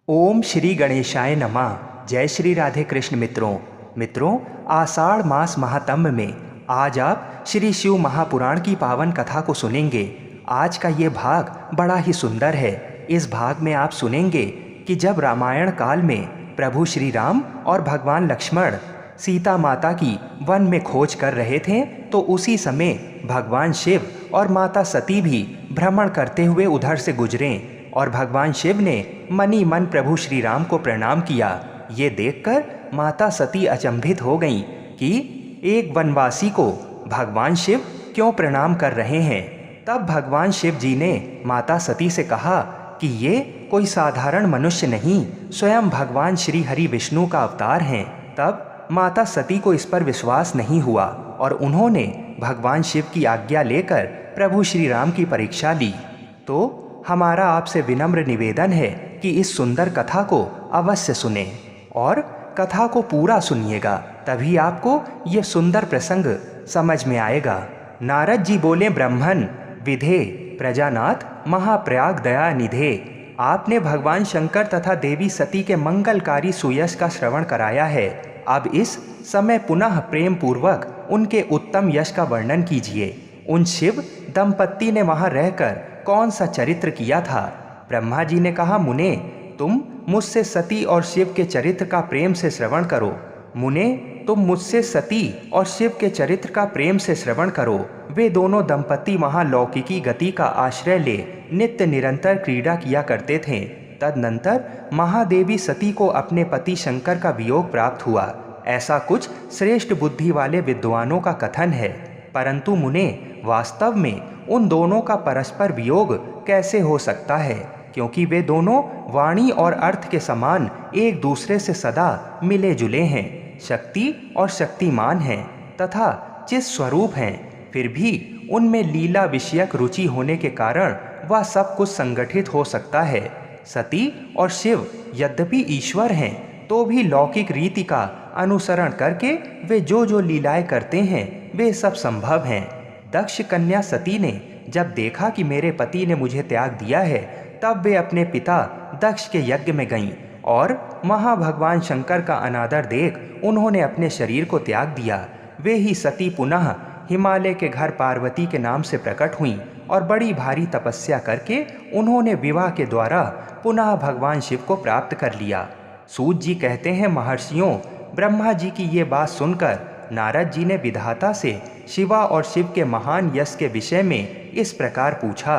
ओम श्री गणेशाय नमः। जय श्री राधे कृष्ण मित्रों आषाढ़ मास महात्म्य में आज आप श्री शिव महापुराण की पावन कथा को सुनेंगे। आज का ये भाग बड़ा ही सुंदर है। इस भाग में आप सुनेंगे कि जब रामायण काल में प्रभु श्री राम और भगवान लक्ष्मण सीता माता की वन में खोज कर रहे थे, तो उसी समय भगवान शिव और माता सती भी भ्रमण करते हुए उधर से गुजरे और भगवान शिव ने मनी मन प्रभु श्री राम को प्रणाम किया। ये देखकर माता सती अचंभित हो गईं कि एक वनवासी को भगवान शिव क्यों प्रणाम कर रहे हैं। तब भगवान शिव जी ने माता सती से कहा कि ये कोई साधारण मनुष्य नहीं, स्वयं भगवान श्री हरि विष्णु का अवतार हैं। तब माता सती को इस पर विश्वास नहीं हुआ और उन्होंने भगवान शिव की आज्ञा लेकर प्रभु श्री राम की परीक्षा ली। तो हमारा आपसे विनम्र निवेदन है कि इस सुंदर कथा को अवश्य सुने और कथा को पूरा सुनिएगा, तभी आपको ये सुंदर प्रसंग समझ में आएगा। नारद जी बोले, ब्रह्मन विधे प्रजानाथ महाप्रयाग दया निधे। आपने भगवान शंकर तथा देवी सती के मंगलकारी सुयश का श्रवण कराया है। अब इस समय पुनः प्रेम पूर्वक उनके उत्तम यश का वर्णन कीजिए। उन शिव दंपत्ति ने वहां रहकर कौन सा चरित्र किया था। ब्रह्मा जी ने कहा, मुने तुम मुझसे सती और शिव के चरित्र का प्रेम से श्रवण करो। मुने तुम मुझसे सती और शिव के चरित्र का प्रेम से श्रवण करो। वे दोनों दंपत्ति वहां लौकिकी गति का आश्रय ले नित्य निरंतर क्रीड़ा किया करते थे। तदनंतर महादेवी सती को अपने पति शंकर का वियोग प्राप्त हुआ, ऐसा कुछ श्रेष्ठ बुद्धि वाले विद्वानों का कथन है। परंतु मुने वास्तव में उन दोनों का परस्पर वियोग कैसे हो सकता है, क्योंकि वे दोनों वाणी और अर्थ के समान एक दूसरे से सदा मिले जुले हैं, शक्ति और शक्तिमान हैं तथा चित स्वरूप हैं। फिर भी उनमें लीला विषयक रुचि होने के कारण वह सब कुछ संगठित हो सकता है। सती और शिव यद्यपि ईश्वर हैं, तो भी लौकिक रीति का अनुसरण करके वे जो लीलाएं करते हैं वे सब संभव हैं। दक्ष कन्या सती ने जब देखा कि मेरे पति ने मुझे त्याग दिया है, तब वे अपने पिता दक्ष के यज्ञ में गईं और वहाँ भगवान शंकर का अनादर देख उन्होंने अपने शरीर को त्याग दिया। वे ही सती पुनः हिमालय के घर पार्वती के नाम से प्रकट हुईं और बड़ी भारी तपस्या करके उन्होंने विवाह के द्वारा पुनः भगवान शिव को प्राप्त कर लिया। सूत जी कहते हैं, महर्षियों, ब्रह्मा जी की ये बात सुनकर नारद जी ने विधाता से शिवा और शिव के महान यश के विषय में इस प्रकार पूछा।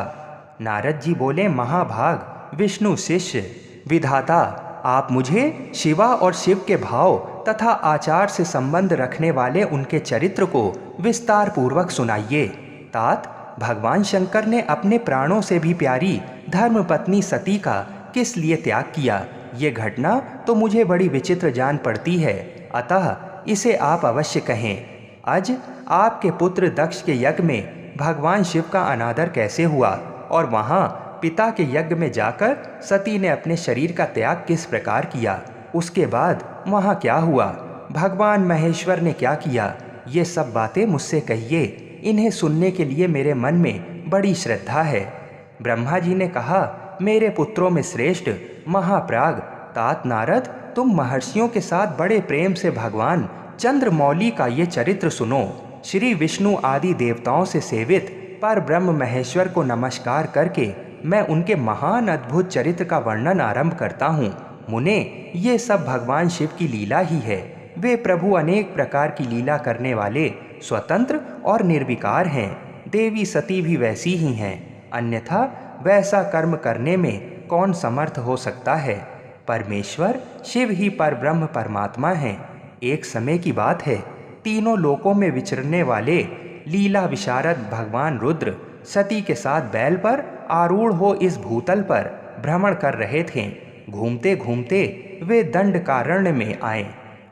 नारद जी बोले, महाभाग विष्णु शिष्य विधाता, आप मुझे शिवा और शिव के भाव तथा आचार से संबंध रखने वाले उनके चरित्र को विस्तार पूर्वक सुनाइए। तात, भगवान शंकर ने अपने प्राणों से भी प्यारी धर्मपत्नी सती का किस लिए त्याग किया, ये घटना तो मुझे बड़ी विचित्र जान पड़ती है, अतः इसे आप अवश्य कहें। आज आपके पुत्र दक्ष के यज्ञ में भगवान शिव का अनादर कैसे हुआ और वहाँ पिता के यज्ञ में जाकर सती ने अपने शरीर का त्याग किस प्रकार किया, उसके बाद वहाँ क्या हुआ, भगवान महेश्वर ने क्या किया, ये सब बातें मुझसे कहिए। इन्हें सुनने के लिए मेरे मन में बड़ी श्रद्धा है। ब्रह्मा जी ने कहा, मेरे पुत्रों में श्रेष्ठ महाप्राग तात नारद, तुम महर्षियों के साथ बड़े प्रेम से भगवान चंद्रमौली का ये चरित्र सुनो। श्री विष्णु आदि देवताओं से सेवित पर ब्रह्म महेश्वर को नमस्कार करके मैं उनके महान अद्भुत चरित्र का वर्णन आरंभ करता हूँ। मुने, ये सब भगवान शिव की लीला ही है। वे प्रभु अनेक प्रकार की लीला करने वाले स्वतंत्र और निर्विकार हैं। देवी सती भी वैसी ही हैं, अन्यथा वैसा कर्म करने में कौन समर्थ हो सकता है। परमेश्वर शिव ही परब्रह्म परमात्मा हैं। एक समय की बात है, तीनों लोकों में विचरने वाले लीला विशारद भगवान रुद्र सती के साथ बैल पर आरूढ़ हो इस भूतल पर भ्रमण कर रहे थे। घूमते घूमते वे दंडकारण्य में आए।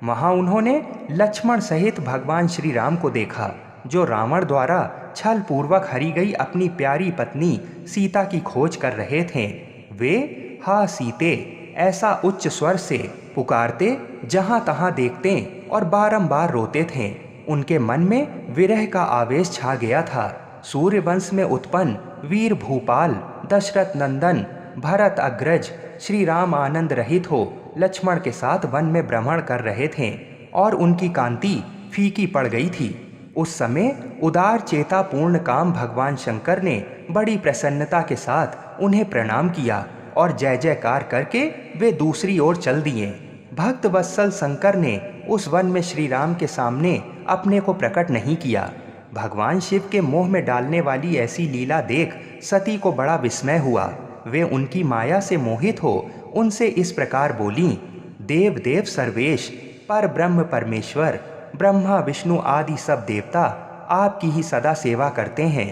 वहाँ उन्होंने लक्ष्मण सहित भगवान श्री राम को देखा, जो रावण द्वारा छल पूर्वक हरी गई अपनी प्यारी पत्नी सीता की खोज कर रहे थे। वे हा सीते ऐसा उच्च स्वर से पुकारते जहाँ तहाँ देखते और बारंबार रोते थे। उनके मन में विरह का आवेश छा गया था। सूर्यवंश में उत्पन्न वीर भूपाल दशरथ नंदन भरत अग्रज श्री राम आनंद रहित हो लक्ष्मण के साथ वन में भ्रमण कर रहे थे और उनकी कांति फीकी पड़ गई थी। उस समय उदार चेता पूर्ण काम भगवान शंकर ने बड़ी प्रसन्नता के साथ उन्हें प्रणाम किया और जय जयकार करके वे दूसरी ओर चल दिए। भक्त वत्सल शंकर ने उस वन में श्री राम के सामने अपने को प्रकट नहीं किया। भगवान शिव के मोह में डालने वाली ऐसी लीला देख सती को बड़ा विस्मय हुआ। वे उनकी माया से मोहित हो उनसे इस प्रकार बोलीं, देव देव सर्वेश पर ब्रह्म परमेश्वर ब्रह्मा विष्णु आदि सब देवता आपकी ही सदा सेवा करते हैं।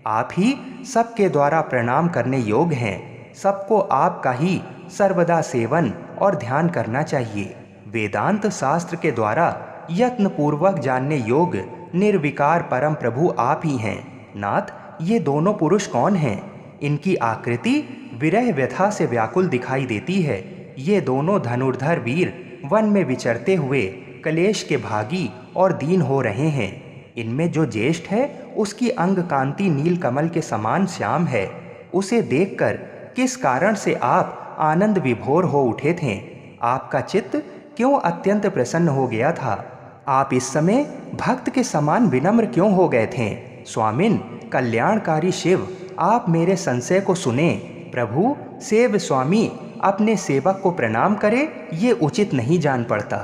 आप ही सबके द्वारा प्रणाम करने योग्य हैं। सबको आपका ही सर्वदा सेवन और ध्यान करना चाहिए। वेदांत शास्त्र के द्वारा यत्न पूर्वक जानने योग्य निर्विकार परम प्रभु आप ही हैं। नाथ, ये दोनों पुरुष कौन हैं? इनकी आकृति विरह व्यथा से व्याकुल दिखाई देती है। ये दोनों धनुर्धर वीर वन में विचरते हुए कलेश के भागी और दीन हो रहे हैं। इनमें जो ज्येष्ठ है उसकी अंग कांति नील कमल के समान श्याम है। उसे देखकर किस कारण से आप आनंद विभोर हो उठे थे? आपका चित्त क्यों अत्यंत प्रसन्न हो गया था? आप इस समय भक्त के समान विनम्र क्यों हो गए थे? स्वामिन कल्याणकारी शिव, आप मेरे संशय को सुने। प्रभु सेव स्वामी अपने सेवक को प्रणाम करे, ये उचित नहीं जान पड़ता।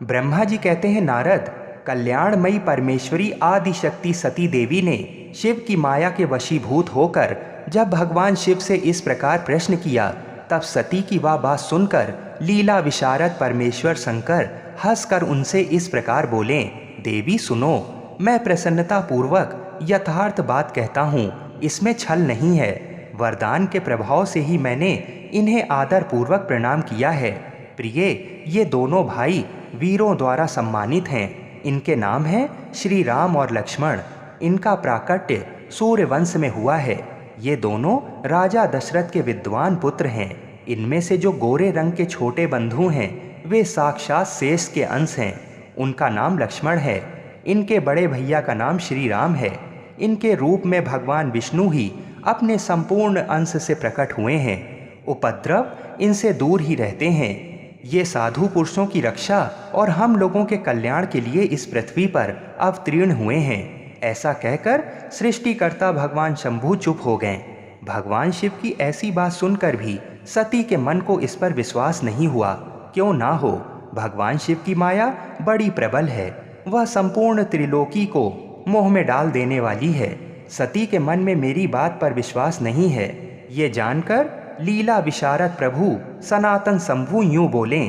ब्रह्मा जी कहते हैं, नारद, कल्याणमयी परमेश्वरी आदि शक्ति सती देवी ने शिव की माया के वशीभूत होकर जब भगवान शिव से इस प्रकार प्रश्न किया, तब सती की वह बात सुनकर लीला विशारद परमेश्वर शंकर हंसकर उनसे इस प्रकार बोले, देवी सुनो, मैं प्रसन्नता पूर्वक यथार्थ बात कहता हूँ, इसमें छल नहीं है। वरदान के प्रभाव से ही मैंने इन्हें आदर पूर्वक प्रणाम किया है। प्रिय, ये दोनों भाई वीरों द्वारा सम्मानित हैं। इनके नाम हैं श्री राम और लक्ष्मण। इनका प्राकट्य सूर्यवंश में हुआ है। ये दोनों राजा दशरथ के विद्वान पुत्र हैं। इनमें से जो गोरे रंग के छोटे बंधु हैं वे साक्षात शेष के अंश हैं। उनका नाम लक्ष्मण है। इनके बड़े भैया का नाम श्री राम है। इनके रूप में भगवान विष्णु ही अपने संपूर्ण अंश से प्रकट हुए हैं। उपद्रव इनसे दूर ही रहते हैं। ये साधु पुरुषों की रक्षा और हम लोगों के कल्याण के लिए इस पृथ्वी पर अवतीर्ण हुए हैं। ऐसा कहकर सृष्टिकर्ता भगवान शंभु चुप हो गए। भगवान शिव की ऐसी बात सुनकर भी सती के मन को इस पर विश्वास नहीं हुआ। क्यों ना हो, भगवान शिव की माया बड़ी प्रबल है। वह संपूर्ण त्रिलोकी को मोह में डाल देने वाली है। सती के मन में मेरी बात पर विश्वास नहीं है। ये जानकर लीला विशारद प्रभु सनातन शंभु यूं बोले,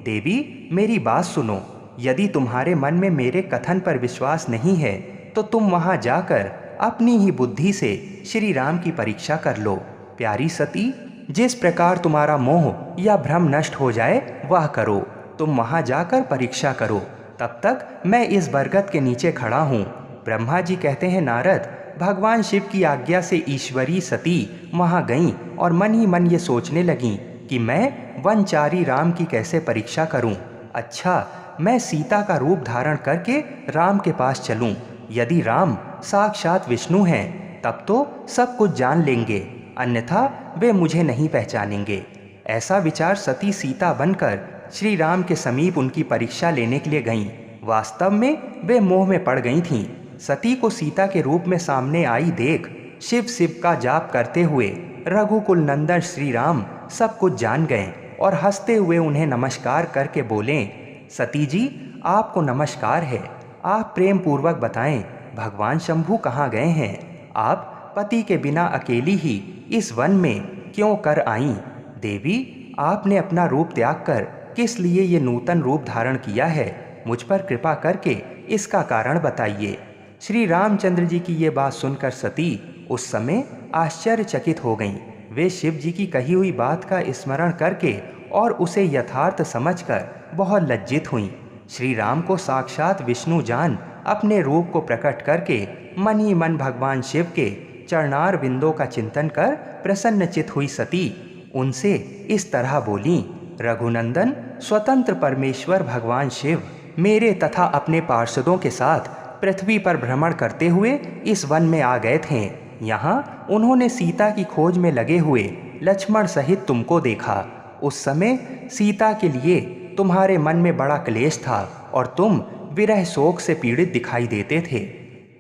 देवी मेरी बात सुनो। यदि तुम्हारे मन में मेरे कथन पर विश्वास नहीं है तो तुम वहां जाकर अपनी ही बुद्धि से श्री राम की परीक्षा कर लो। प्यारी सती, जिस प्रकार तुम्हारा मोह या भ्रम नष्ट हो जाए वह करो। तुम वहां जाकर परीक्षा करो। तब तक मैं इस बरगद के नीचे खड़ा हूँ। ब्रह्मा जी कहते हैं, नारद, भगवान शिव की आज्ञा से ईश्वरी सती वहाँ गईं और मन ही मन ये सोचने लगीं कि मैं वनचारी राम की कैसे परीक्षा करूं। अच्छा, मैं सीता का रूप धारण करके राम के पास चलूं। यदि राम साक्षात विष्णु हैं तब तो सब कुछ जान लेंगे, अन्यथा वे मुझे नहीं पहचानेंगे। ऐसा विचार सती सीता बनकर श्री राम के समीप उनकी परीक्षा लेने के लिए गईं। वास्तव में वे मोह में पड़ गई थीं। सती को सीता के रूप में सामने आई देख शिव शिव का जाप करते हुए रघुकुल नंदन श्री राम सब कुछ जान गए और हंसते हुए उन्हें नमस्कार करके बोले, सती जी आपको नमस्कार है। आप प्रेम पूर्वक बताएं भगवान शंभु कहाँ गए हैं? आप पति के बिना अकेली ही इस वन में क्यों कर आईं? देवी, आपने अपना रूप त्याग कर किस लिए ये नूतन रूप धारण किया है? मुझ पर कृपा करके इसका कारण बताइए। श्री रामचंद्र जी की ये बात सुनकर सती उस समय आश्चर्यचकित हो गईं। वे शिव जी की कही हुई बात का स्मरण करके और उसे यथार्थ समझकर बहुत लज्जित हुईं। श्री राम को साक्षात विष्णु जान अपने रूप को प्रकट करके मन ही मन भगवान शिव के चरणार बिंदों का चिंतन कर प्रसन्नचित हुई सती उनसे इस तरह बोली, रघुनंदन स्वतंत्र परमेश्वर भगवान शिव मेरे तथा अपने पार्षदों के साथ पृथ्वी पर भ्रमण करते हुए इस वन में आ गए थे। यहाँ उन्होंने सीता की खोज में लगे हुए लक्ष्मण सहित तुमको देखा। उस समय सीता के लिए तुम्हारे मन में बड़ा क्लेश था और तुम विरह शोक से पीड़ित दिखाई देते थे।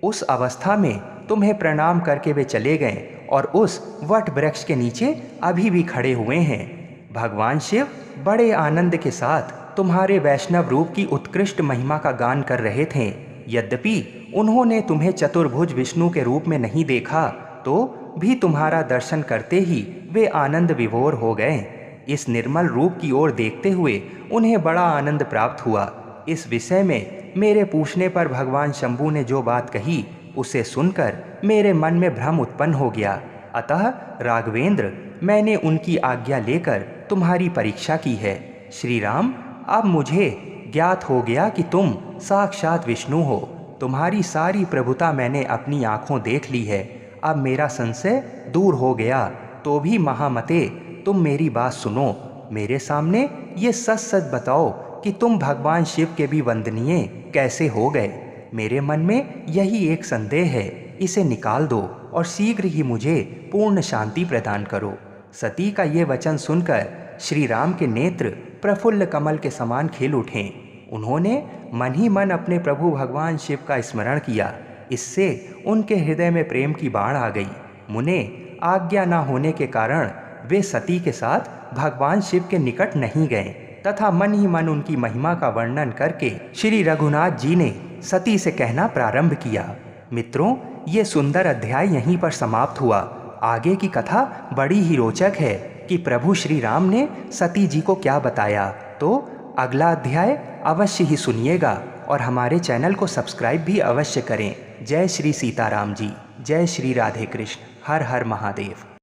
उस अवस्था में तुम्हें प्रणाम करके वे चले गए और उस वट वृक्ष के नीचे अभी भी खड़े हुए हैं। भगवान शिव बड़े आनंद के साथ तुम्हारे वैष्णव रूप की उत्कृष्ट महिमा का गान कर रहे थे। यद्यपि उन्होंने तुम्हें चतुर्भुज विष्णु के रूप में नहीं देखा, तो भी तुम्हारा दर्शन करते ही वे आनंद विभोर हो गए। इस निर्मल रूप की ओर देखते हुए उन्हें बड़ा आनंद प्राप्त हुआ। इस विषय में मेरे पूछने पर भगवान शंभू ने जो बात कही, उसे सुनकर मेरे मन में भ्रम उत्पन्न हो गया। अतः राघवेंद्र, मैंने उनकी आज्ञा लेकर तुम्हारी परीक्षा की है। श्री राम, अब मुझे ज्ञात हो गया कि तुम साक्षात विष्णु हो। तुम्हारी सारी प्रभुता मैंने अपनी आँखों देख ली है। अब मेरा संशय दूर हो गया। तो भी महामते, तुम मेरी बात सुनो। मेरे सामने ये सच सच बताओ कि तुम भगवान शिव के भी वंदनीय कैसे हो गए। मेरे मन में यही एक संदेह है, इसे निकाल दो और शीघ्र ही मुझे पूर्ण शांति प्रदान करो। सती का ये वचन सुनकर श्री राम के नेत्र प्रफुल्ल कमल के समान खिल उठे। उन्होंने मन ही मन अपने प्रभु भगवान शिव का स्मरण किया। इससे उनके हृदय में प्रेम की बाढ़ आ गई। मुने, आज्ञा न होने के कारण वे सती के साथ भगवान शिव के निकट नहीं गए तथा मन ही मन उनकी महिमा का वर्णन करके श्री रघुनाथ जी ने सती से कहना प्रारंभ किया। मित्रों, ये सुंदर अध्याय यहीं पर समाप्त हुआ। आगे की कथा बड़ी ही रोचक है कि प्रभु श्री राम ने सती जी को क्या बताया। तो अगला अध्याय अवश्य ही सुनिएगा और हमारे चैनल को सब्सक्राइब भी अवश्य करें। जय श्री सीताराम जी, जय श्री राधे कृष्ण, हर हर महादेव।